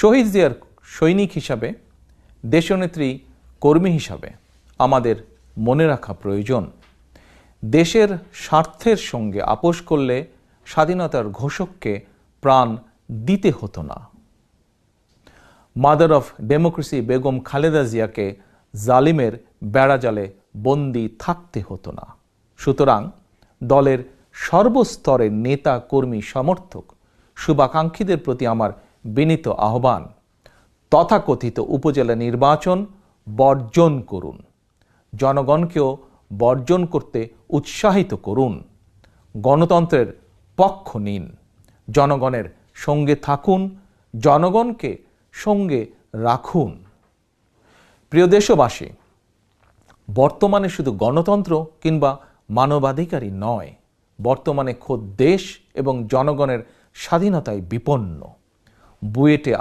শহীদ জিয়ার সৈনিক হিসাবে, দেশনেত্রী কর্মী হিসাবে আমাদের মনে রাখা প্রয়োজন, দেশের স্বার্থের সঙ্গে আপোষ করলে স্বাধীনতার ঘোষককে প্রাণ দিতে হতো না। Mother of democracy Begum Khaleda জিয়াকে জালিমের বেড়াজালে বন্দী থাকতে হতো না। সুতরাং দলের সর্বস্তরের নেতা, কর্মী, সমর্থক, শুভাকাঙ্ক্ষীদের প্রতি আমার বিনীত আহ্বান, তথাকথিত উপজেলা নির্বাচন বর্জন করুন, জনগণকেও বর্জন করতে উৎসাহিত করুন, গণতন্ত্রের পক্ষ নিন, জনগণের সঙ্গে থাকুন, জনগণকে সঙ্গে রাখুন। প্রিয় দেশবাসী, বর্তমানে শুধু গণতন্ত্র কিংবা মানবাধিকারই নয়, বর্তমানে খোদ দেশ এবং জনগণের স্বাধীনতায় বিপন্ন। বুয়েটে